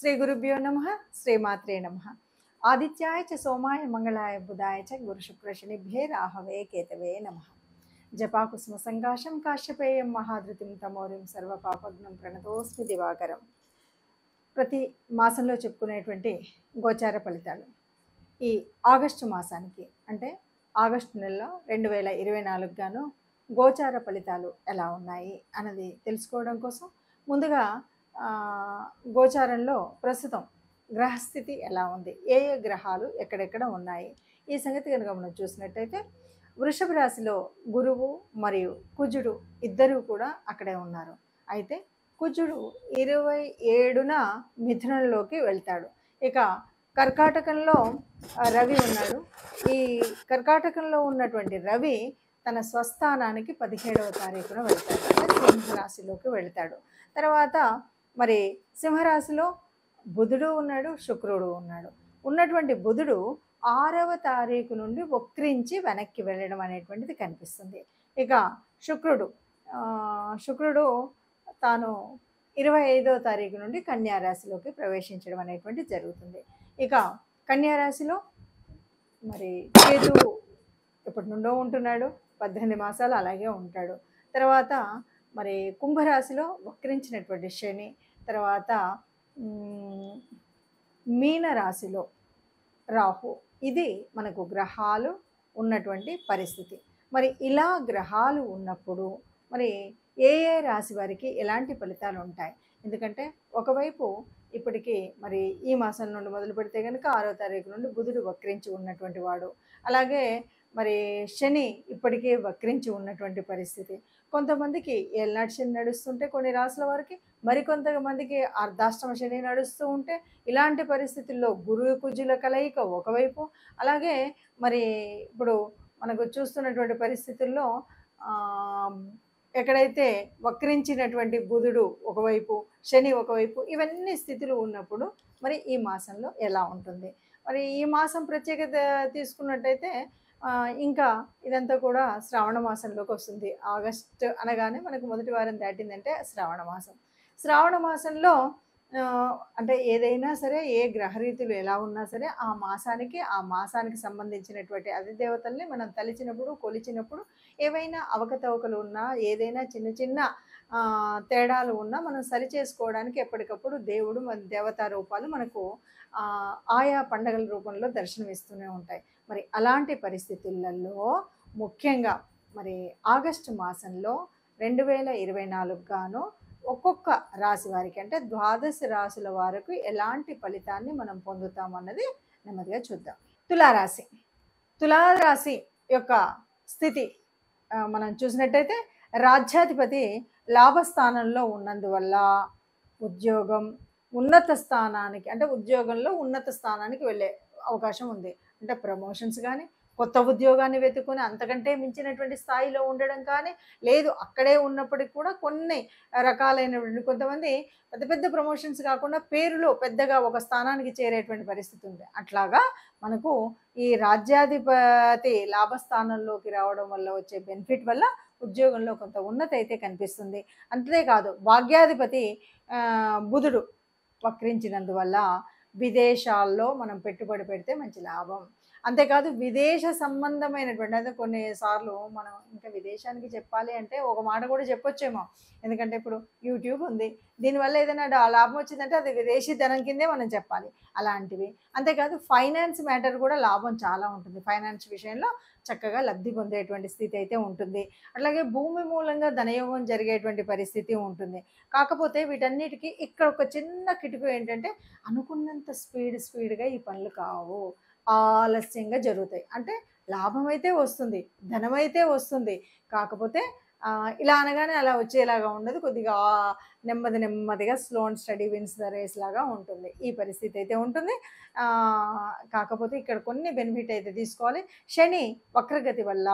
శ్రీ గురుభ్యో నమః. శ్రీమాత్రే నమః. ఆదిత్యాయ చ సోమాయ మంగళాయ బుధాయ చ గురు శుక్ర శనిభ్యే రాహవే కేతవే నమః. జపాకుసుమ సంకాశం కాశ్యపేయం మహాధృతిం తమోరిం సర్వపాపగ్నం ప్రణతోస్మి దివాకరం. ప్రతి మాసంలో చెప్పుకునేటువంటి గోచార ఫలితాలు ఈ ఆగస్టు మాసానికి అంటే ఆగస్టు నెలలో 2024 గాను గోచార ఫలితాలు ఎలా ఉన్నాయి అన్నది తెలుసుకోవడం కోసం ముందుగా గోచారంలో ప్రస్తుతం గ్రహస్థితి ఎలా ఉంది, ఏ ఏ గ్రహాలు ఎక్కడెక్కడ ఉన్నాయి ఈ సంగతి కనుక మనం చూసినట్టయితే వృషభ రాశిలో గురువు మరియు కుజుడు ఇద్దరూ కూడా అక్కడే ఉన్నారు. అయితే కుజుడు 27న మిథునంలోకి వెళ్తాడు. ఇక కర్కాటకంలో రవి ఉన్నాడు. ఈ కర్కాటకంలో ఉన్నటువంటి రవి తన స్వస్థానానికి 17వ తారీఖున వెళ్తాడు, అంటే సింహరాశిలోకి వెళ్తాడు. తర్వాత మరి సింహరాశిలో బుధుడు ఉన్నాడు, శుక్రుడు ఉన్నాడు. ఉన్నటువంటి బుధుడు 6వ తారీఖు నుండి వక్రించి వెనక్కి వెళ్ళడం అనేటువంటిది కనిపిస్తుంది. ఇక శుక్రుడు తాను 25వ తారీఖు నుండి కన్యారాశిలోకి ప్రవేశించడం అనేటువంటిది జరుగుతుంది. ఇక కన్యారాశిలో మరి కేతువు ఎప్పటి నుండో ఉంటున్నాడు, 18 మాసాలు అలాగే ఉంటాడు. తర్వాత మరి కుంభరాశిలో వక్రించినటువంటి శని, తర్వాత మీనరాశిలో రాహు. ఇది మనకు గ్రహాలు ఉన్నటువంటి పరిస్థితి. మరి ఇలా గ్రహాలు ఉన్నప్పుడు మరి ఏ ఏ రాశి వారికి ఎలాంటి ఫలితాలు ఉంటాయి? ఎందుకంటే ఒకవైపు ఇప్పటికీ మరి ఈ మాసం నుండి మొదలు పెడితే కనుక 6వ తారీఖు నుండి బుధుడు వక్రించి ఉన్నటువంటి వాడు, అలాగే మరి శని ఇప్పటికే వక్రించి ఉన్నటువంటి పరిస్థితి. కొంతమందికి ఏళ్ళనాటి శని నడుస్తుంటే కొన్ని రాశుల వారికి, మరికొంతమందికి అర్ధాష్టమ శని నడుస్తూ ఉంటే, ఇలాంటి పరిస్థితుల్లో గురు కుజుల కలయిక ఒకవైపు, అలాగే మరి ఇప్పుడు మనకు చూస్తున్నటువంటి పరిస్థితుల్లో ఎక్కడైతే వక్రించినటువంటి బుధుడు ఒకవైపు, శని ఒకవైపు, ఇవన్నీ స్థితులు ఉన్నప్పుడు మరి ఈ మాసంలో ఎలా ఉంటుంది? మరి ఈ మాసం ప్రత్యేకత తీసుకున్నట్టయితే ఇంకా ఇదంతా కూడా శ్రావణ మాసంలోకి వస్తుంది. ఆగస్టు అనగానే మనకు మొదటి వారం దాటిందంటే శ్రావణ మాసం. శ్రావణ మాసంలో అంటే ఏదైనా సరే, ఏ గ్రహరీతులు ఎలా ఉన్నా సరే ఆ మాసానికి సంబంధించినటువంటి అధిదేవతల్ని మనం తలిచినప్పుడు, కొలిచినప్పుడు ఏవైనా అవకతవకలు ఉన్నా, ఏదైనా చిన్న చిన్న తేడాలు ఉన్నా మనం సరి చేసుకోవడానికి ఎప్పటికప్పుడు దేవుడు మన దేవతా రూపాలు మనకు ఆయా పండగల రూపంలో దర్శనమిస్తూనే ఉంటాయి. మరి అలాంటి పరిస్థితులలో ముఖ్యంగా మరి ఆగస్టు మాసంలో 2024 గాను ఒక్కొక్క రాశి వారికి అంటే 12 రాశుల వారికి ఎలాంటి ఫలితాన్ని మనం పొందుతామన్నది నెమ్మదిగా చూద్దాం. తులారాశి యొక్క స్థితి మనం చూసినట్టయితే రాజ్యాధిపతి లాభస్థానంలో ఉన్నందువల్ల ఉద్యోగం ఉన్నత స్థానానికి, అంటే ఉద్యోగంలో ఉన్నత స్థానానికి వెళ్ళే అవకాశం ఉంది. అంటే ప్రమోషన్స్ కానీ, కొత్త ఉద్యోగాన్ని వెతుకొని అంతకంటే మించినటువంటి స్థాయిలో ఉండడం కానీ, లేదు అక్కడే ఉన్నప్పటికి కూడా కొన్ని రకాలైనటువంటి కొంతమంది పెద్ద పెద్ద ప్రమోషన్స్ కాకుండా పేరులో పెద్దగా ఒక స్థానానికి చేరేటువంటి పరిస్థితి ఉంది. అట్లాగా మనకు ఈ రాజ్యాధిపతి లాభస్థానంలోకి రావడం వల్ల వచ్చే బెనిఫిట్ వల్ల ఉద్యోగంలో కొంత ఉన్నతి అయితే కనిపిస్తుంది. అంతేకాదు భాగ్యాధిపతి బుధుడు వక్రించినందువల్ల విదేశాల్లో మనం పెట్టుబడి పెడితే మంచి లాభం. అంతేకాదు విదేశ సంబంధమైనటువంటి, అంటే కొన్నిసార్లు మనం ఇంకా విదేశానికి చెప్పాలి అంటే ఒక మాట కూడా చెప్పొచ్చేమో, ఎందుకంటే ఇప్పుడు యూట్యూబ్ ఉంది, దీనివల్ల ఏదైనా లాభం వచ్చిందంటే అది విదేశీ ధనం కిందే మనం చెప్పాలి. అలాంటివి. అంతేకాదు ఫైనాన్స్ మ్యాటర్ కూడా లాభం చాలా ఉంటుంది. ఫైనాన్స్ విషయంలో చక్కగా లబ్ధి పొందేటువంటి స్థితి అయితే ఉంటుంది. అట్లాగే భూమి మూలంగా ధనయోగం జరిగేటువంటి పరిస్థితి ఉంటుంది. కాకపోతే వీటన్నిటికీ ఇక్కడ ఒక చిన్న కిటుకు ఏంటంటే అనుకున్నంత స్పీడ్గా ఈ పనులు కావు, ఆలస్యంగా జరుగుతాయి. అంటే లాభం అయితే వస్తుంది, ధనం అయితే వస్తుంది, కాకపోతే ఇలా అనగానే అలా వచ్చేలాగా ఉండదు. కొద్దిగా నెమ్మదిగా slow and steady wins the race లాగా ఉంటుంది. ఈ పరిస్థితి అయితే ఉంటుంది. కాకపోతే ఇక్కడ కొన్ని బెనిఫిట్ అయితే తీసుకోవాలి. శని వక్రగతి వల్ల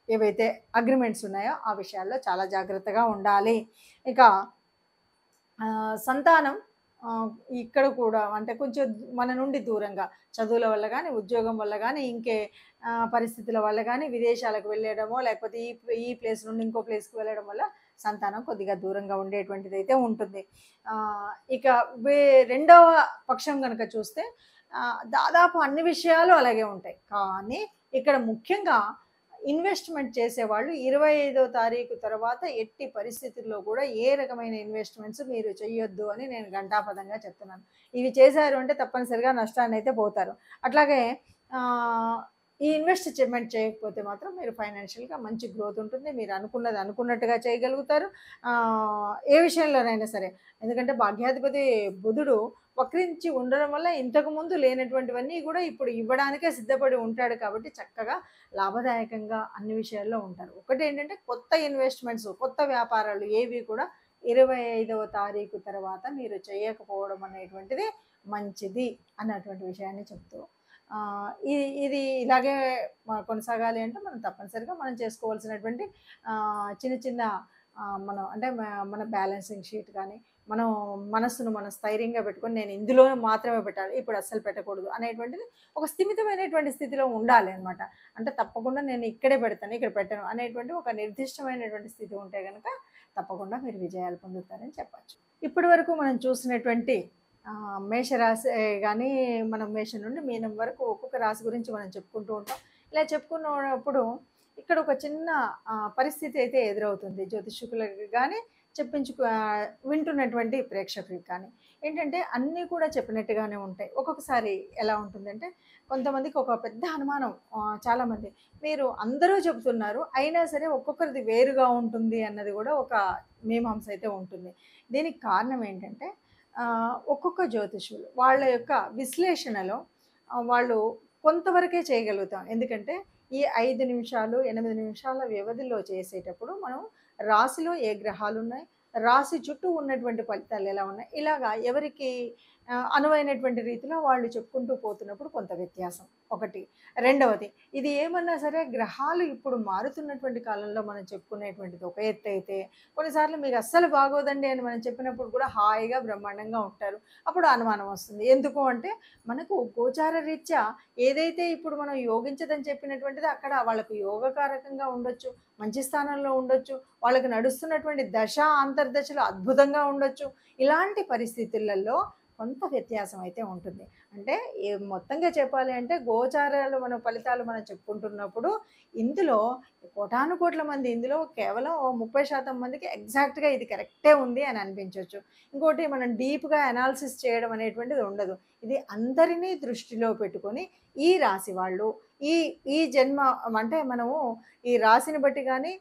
ఏవైతే అగ్రిమెంట్స్ ఉన్నాయో ఆ విషయాల్లో చాలా జాగ్రత్తగా ఉండాలి. ఇక సంతానం ఇక్కడ కూడా అంటే కొంచెం మన నుండి దూరంగా చదువుల వల్ల కానీ, ఉద్యోగం వల్ల కానీ, ఇంకే పరిస్థితుల వల్ల కానీ విదేశాలకు వెళ్ళడమో లేకపోతే ఈ ప్లేస్ నుండి ఇంకో ప్లేస్కి వెళ్ళడం వల్ల సంతానం కొద్దిగా దూరంగా ఉండేటువంటిది అయితే ఉంటుంది. ఇక రెండవ పక్షం కనుక చూస్తే దాదాపు అన్ని విషయాలు అలాగే ఉంటాయి. కానీ ఇక్కడ ముఖ్యంగా ఇన్వెస్ట్మెంట్ చేసేవాళ్ళు 25వ తారీఖు తర్వాత ఎట్టి పరిస్థితుల్లో కూడా ఏ రకమైన ఇన్వెస్ట్మెంట్స్ మీరు చేయొద్దు అని నేను ఘంటాపథంగా చెప్తున్నాను. ఇవి చేశారు అంటే తప్పనిసరిగా నష్టాన్ని అయితే పోతారు. అట్లాగే ఈ ఇన్వెస్ట్మెంట్ చేయకపోతే మాత్రం మీరు ఫైనాన్షియల్గా మంచి గ్రోత్ ఉంటుంది. మీరు అనుకున్నది అనుకున్నట్టుగా చేయగలుగుతారు ఏ విషయంలోనైనా సరే. ఎందుకంటే భాగ్యాధిపతి బుధుడు వక్రించి ఉండడం వల్ల ఇంతకుముందు లేనటువంటివన్నీ కూడా ఇప్పుడు ఇవ్వడానికే సిద్ధపడి ఉంటాడు కాబట్టి చక్కగా లాభదాయకంగా అన్ని విషయాల్లో ఉంటారు. ఒకటి ఏంటంటే కొత్త ఇన్వెస్ట్మెంట్స్, కొత్త వ్యాపారాలు ఏవి కూడా 25వ తారీఖు తర్వాత మీరు చేయకపోవడం అనేటువంటిది మంచిది అన్నటువంటి విషయాన్ని చెప్తూ ఇది ఇలాగే కొనసాగాలి అంటే మనం తప్పనిసరిగా మనం చేసుకోవాల్సినటువంటి చిన్న చిన్న మనం అంటే మన బ్యాలెన్సింగ్ షీట్ కానీ మనం మనస్సును మనం స్థైర్యంగా పెట్టుకొని నేను ఇందులో మాత్రమే పెట్టాలి, ఇప్పుడు అస్సలు పెట్టకూడదు అనేటువంటిది ఒక స్థిమితమైనటువంటి స్థితిలో ఉండాలి అనమాట. అంటే తప్పకుండా నేను ఇక్కడే పెడతాను, ఇక్కడ పెట్టను అనేటువంటి ఒక నిర్దిష్టమైనటువంటి స్థితి ఉంటే కనుక తప్పకుండా మీరు విజయాలు పొందుతారని చెప్పచ్చు. ఇప్పటి వరకు మనం చూసినటువంటి మేషరాశి కానీ మనం మేషం నుండి మీనం వరకు ఒక్కొక్క రాశి గురించి మనం చెప్పుకుంటూ ఉంటాం. ఇలా చెప్పుకున్నప్పుడు ఇక్కడ ఒక చిన్న పరిస్థితి అయితే ఎదురవుతుంది జ్యోతిష్కులకు కానీ వింటున్నటువంటి ప్రేక్షకులకు కానీ. ఏంటంటే అన్నీ కూడా చెప్పినట్టుగానే ఉంటాయి. ఒక్కొక్కసారి ఎలా ఉంటుందంటే కొంతమందికి ఒక పెద్ద అనుమానం, చాలామంది మీరు అందరూ చెబుతున్నారు అయినా సరే ఒక్కొక్కరిది వేరుగా ఉంటుంది అన్నది కూడా ఒక మీమాంస అయితే ఉంటుంది. దీనికి కారణం ఏంటంటే ఒక్కొక్క జ్యోతిష్యులు వాళ్ళ యొక్క విశ్లేషణలో వాళ్ళు కొంతవరకే చేయగలుగుతాం. ఎందుకంటే ఈ 5 నిమిషాలు 8 నిమిషాల వ్యవధిలో చేసేటప్పుడు మనం రాశిలో ఏ గ్రహాలు ఉన్నాయి, రాశి చుట్టూ ఉన్నటువంటి ఫలితాలు ఎలా ఉన్నాయి, ఇలాగా ఎవరికి అనువైనటువంటి రీతిలో వాళ్ళు చెప్పుకుంటూ పోతున్నప్పుడు కొంత వ్యత్యాసం ఒకటి. రెండవది ఇది ఏమన్నా సరే గ్రహాలు ఇప్పుడు మారుతున్నటువంటి కాలంలో మనం చెప్పుకునేటువంటిది ఒక ఎత్తు అయితే కొన్నిసార్లు మీకు అస్సలు బాగోదండి అని మనం చెప్పినప్పుడు కూడా హాయిగా బ్రహ్మాండంగా ఉంటారు. అప్పుడు అనుమానం వస్తుంది. ఎందుకు అంటే మనకు గోచార రీత్యా ఏదైతే ఇప్పుడు మనం యోగించదని చెప్పినటువంటిది అక్కడ వాళ్ళకు యోగకారకంగా ఉండొచ్చు, మంచి స్థానంలో ఉండొచ్చు, వాళ్ళకి నడుస్తున్నటువంటి దశ అంతర్దశలు అద్భుతంగా ఉండొచ్చు. ఇలాంటి పరిస్థితులలో కొంత వ్యత్యాసం అయితే ఉంటుంది. అంటే మొత్తంగా చెప్పాలి అంటే గోచారాలు మన ఫలితాలు మనం చెప్పుకుంటున్నప్పుడు ఇందులో కోటాను కోట్ల మంది ఇందులో కేవలం 30% మందికి ఎగ్జాక్ట్గా ఇది కరెక్టే ఉంది అని అనిపించవచ్చు. ఇంకోటి మనం డీప్గా అనాలిసిస్ చేయడం అనేటువంటిది ఉండదు. ఇది అందరినీ దృష్టిలో పెట్టుకొని ఈ రాశి వాళ్ళు ఈ జన్మ అంటే మనము ఈ రాశిని బట్టి కానీ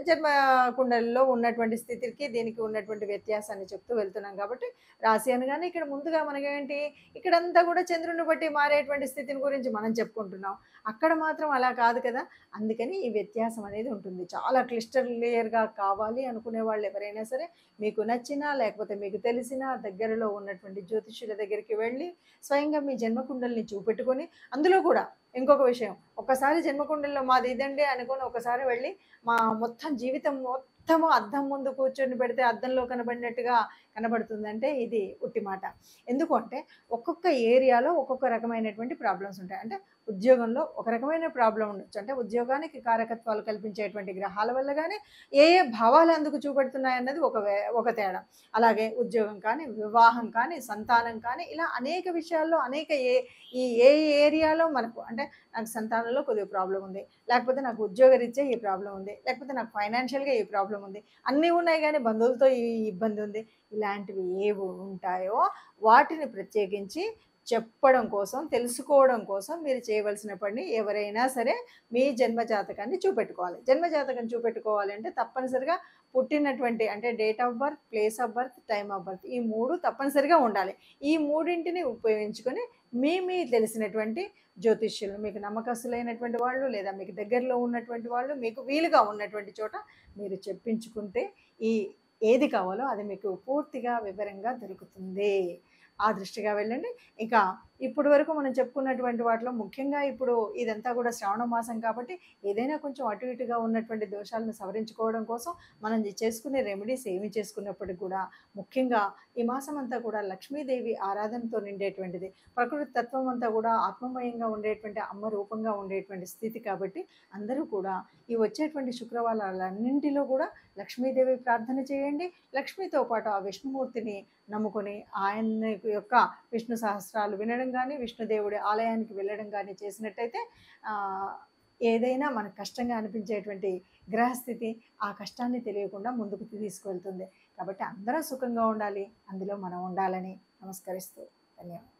జన్మ కుండలిలో ఉన్నటువంటి స్థితికి దీనికి ఉన్నటువంటి వ్యత్యాసాన్ని చెప్తూ వెళ్తున్నాం. కాబట్టి రాశి అనగానే ఇక్కడ ముందుగా మనకేంటి ఇక్కడంతా కూడా చంద్రుని బట్టి మారేటువంటి స్థితిని గురించి మనం చెప్పుకుంటున్నాం. అక్కడ మాత్రం అలా కాదు కదా. అందుకని ఈ వ్యత్యాసం అనేది ఉంటుంది. చాలా క్లియర్గా కావాలి అనుకునే వాళ్ళు ఎవరైనా సరే మీకు నచ్చినా లేకపోతే మీకు తెలిసినా దగ్గరలో ఉన్నటువంటి జ్యోతిష్యుల దగ్గరికి వెళ్ళి స్వయంగా మీ జన్మకుండల్ని చూపెట్టుకొని అందులో కూడా ఇంకొక విషయం, ఒక్కసారి జన్మకుండల్లో మాది ఇదండి అనుకొని ఒకసారి వెళ్ళి మా మొత్తం జీవితం మొత్తము అద్దం ముందు కూర్చొని పెడితే అద్దంలో కనబడినట్టుగా కనబడుతుందంటే ఇది ఉట్టి మాట. ఎందుకు అంటే ఒక్కొక్క ఏరియాలో ఒక్కొక్క రకమైనటువంటి ప్రాబ్లమ్స్ ఉంటాయి. అంటే ఉద్యోగంలో ఒక రకమైన ప్రాబ్లం ఉండొచ్చు. అంటే ఉద్యోగానికి కారకత్వాలు కల్పించేటువంటి గ్రహాల వల్ల కానీ ఏ భావాలు అందుకు చూపెడుతున్నాయి అన్నది ఒక తేడా. అలాగే ఉద్యోగం కానీ వివాహం కానీ సంతానం కానీ ఇలా అనేక విషయాల్లో అనేక ఏ ఏరియాలో మనకు అంటే నాకు సంతానంలో కొద్దిగా ప్రాబ్లం ఉంది, లేకపోతే నాకు ఉద్యోగరీత్యా ఈ ప్రాబ్లం ఉంది, లేకపోతే నాకు ఫైనాన్షియల్గా ఈ ప్రాబ్లం ఉంది, అన్నీ ఉన్నాయి కానీ బంధువులతో ఈ ఇబ్బంది ఉంది, ఇలాంటివి ఏవి ఉంటాయో వాటిని ప్రత్యేకించి చెప్పడం కోసం తెలుసుకోవడం కోసం మీరు చేయవలసిన పని ఎవరైనా సరే మీ జన్మజాతకాన్ని చూపెట్టుకోవాలి. జన్మజాతకం చూపెట్టుకోవాలి అంటే తప్పనిసరిగా పుట్టినటువంటి అంటే date of birth, place of birth, time of birth ఈ 3 తప్పనిసరిగా ఉండాలి. ఈ మూడింటిని ఉపయోగించుకొని మీ తెలిసినటువంటి జ్యోతిష్యులు, మీకు నమ్మకస్తులైనటువంటి వాళ్ళు లేదా మీకు దగ్గరలో ఉన్నటువంటి వాళ్ళు, మీకు వీలుగా ఉన్నటువంటి చోట మీరు చెప్పించుకుంటే ఏది కావాలో అది మీకు పూర్తిగా వివరంగా దొరుకుతుంది. ఆ దృష్టిగా వెళ్ళండి. ఇంకా ఇప్పటి వరకు మనం చెప్పుకున్నటువంటి వాటిలో ముఖ్యంగా ఇప్పుడు ఇదంతా కూడా శ్రావణ మాసం కాబట్టి ఏదైనా కొంచెం అటు ఇటుగా ఉన్నటువంటి దోషాలను సవరించుకోవడం కోసం మనం చేసుకునే రెమెడీస్ ఏమి చేసుకున్నప్పటికీ కూడా ముఖ్యంగా ఈ మాసం అంతా కూడా లక్ష్మీదేవి ఆరాధనతో నిండేటువంటిది. ప్రకృతి తత్వం అంతా కూడా ఆత్మమయంగా ఉండేటువంటి అమ్మ రూపంగా ఉండేటువంటి స్థితి కాబట్టి అందరూ కూడా ఈ వచ్చేటువంటి శుక్రవారాలన్నింటిలో కూడా లక్ష్మీదేవి ప్రార్థన చేయండి. లక్ష్మితో పాటు ఆ విష్ణుమూర్తిని నమ్ముకొని ఆయన యొక్క విష్ణు సహస్రాలు వినడం కానీ, విష్ణుదేవుడి ఆలయానికి వెళ్ళడం కానీ చేసినట్టయితే ఏదైనా మనకు కష్టంగా అనిపించేటువంటి గ్రహస్థితి ఆ కష్టాన్ని తెలియకుండా ముందుకు తీసుకువెళ్తుంది. కాబట్టి అందరం సుఖంగా ఉండాలి, అందులో మనం ఉండాలని నమస్కరిస్తూ ధన్యవాదాలు.